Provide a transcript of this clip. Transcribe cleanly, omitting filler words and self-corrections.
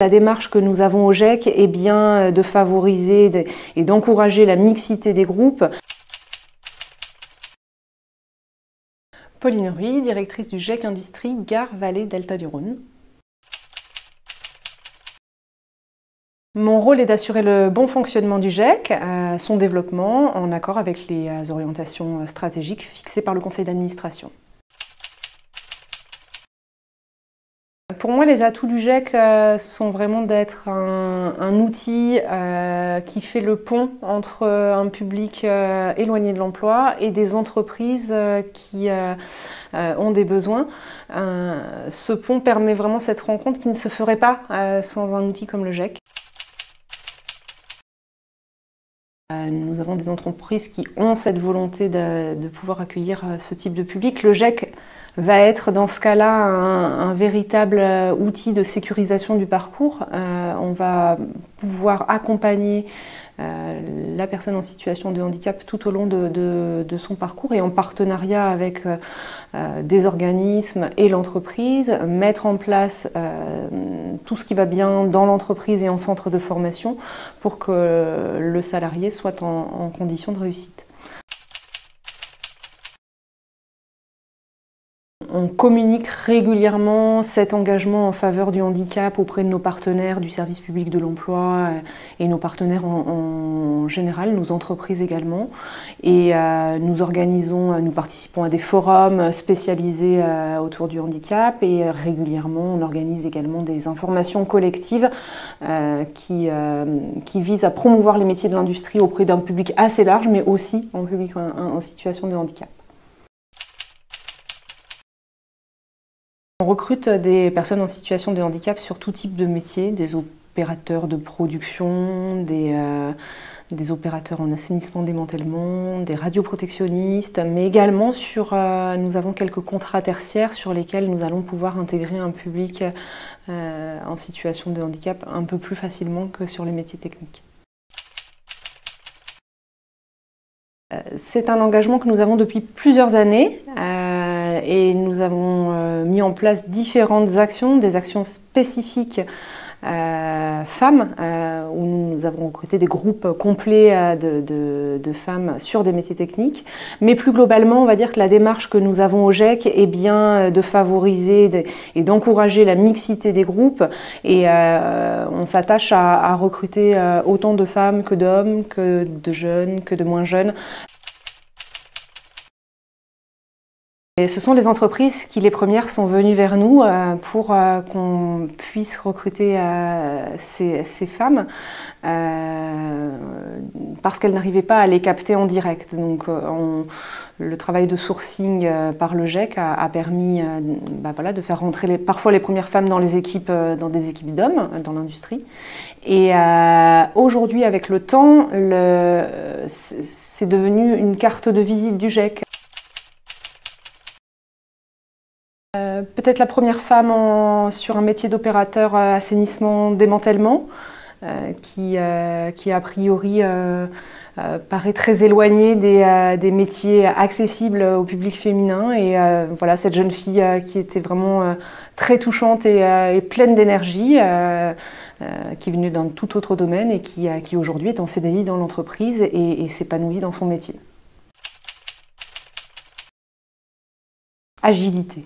La démarche que nous avons au GEC est bien de favoriser et d'encourager la mixité des groupes. Pauline Ruy, directrice du GEC Industrie Gare Vallée Delta du Rhône. Mon rôle est d'assurer le bon fonctionnement du GEC, son développement en accord avec les orientations stratégiques fixées par le conseil d'administration. Pour moi, les atouts du GEC sont vraiment d'être un outil qui fait le pont entre un public éloigné de l'emploi et des entreprises qui ont des besoins. Ce pont permet vraiment cette rencontre qui ne se ferait pas sans un outil comme le GEC. Nous avons des entreprises qui ont cette volonté de pouvoir accueillir ce type de public. Le GEC va être dans ce cas-là un véritable outil de sécurisation du parcours. On va pouvoir accompagner la personne en situation de handicap tout au long de son parcours et en partenariat avec des organismes et l'entreprise, mettre en place tout ce qui va bien dans l'entreprise et en centre de formation pour que le salarié soit en condition de réussite. On communique régulièrement cet engagement en faveur du handicap auprès de nos partenaires du service public de l'emploi et nos partenaires en général, nos entreprises également. Et nous participons à des forums spécialisés autour du handicap et régulièrement on organise également des informations collectives qui visent à promouvoir les métiers de l'industrie auprès d'un public assez large mais aussi en public en situation de handicap. On recrute des personnes en situation de handicap sur tout type de métiers, des opérateurs de production, des opérateurs en assainissement démantèlement, des radioprotectionnistes, mais également nous avons quelques contrats tertiaires sur lesquels nous allons pouvoir intégrer un public en situation de handicap un peu plus facilement que sur les métiers techniques. C'est un engagement que nous avons depuis plusieurs années et nous avons mis en place différentes actions, des actions spécifiques femmes où nous avons recruté des groupes complets de femmes sur des métiers techniques. Mais plus globalement, on va dire que la démarche que nous avons au GEC est bien de favoriser et d'encourager la mixité des groupes et on s'attache à recruter autant de femmes que d'hommes, que de jeunes, que de moins jeunes. Et ce sont les entreprises qui, les premières, sont venues vers nous pour qu'on puisse recruter ces femmes parce qu'elles n'arrivaient pas à les capter en direct. Donc, le travail de sourcing par le GEC a permis de faire rentrer parfois les premières femmes dans des équipes d'hommes dans l'industrie. Et aujourd'hui, avec le temps, c'est devenu une carte de visite du GEC. Peut-être la première femme sur un métier d'opérateur assainissement démantèlement qui a priori paraît très éloignée des métiers accessibles au public féminin et voilà cette jeune fille qui était vraiment très touchante et pleine d'énergie qui venait d'un tout autre domaine et qui aujourd'hui est en CDI dans l'entreprise et s'épanouit dans son métier. Agilité.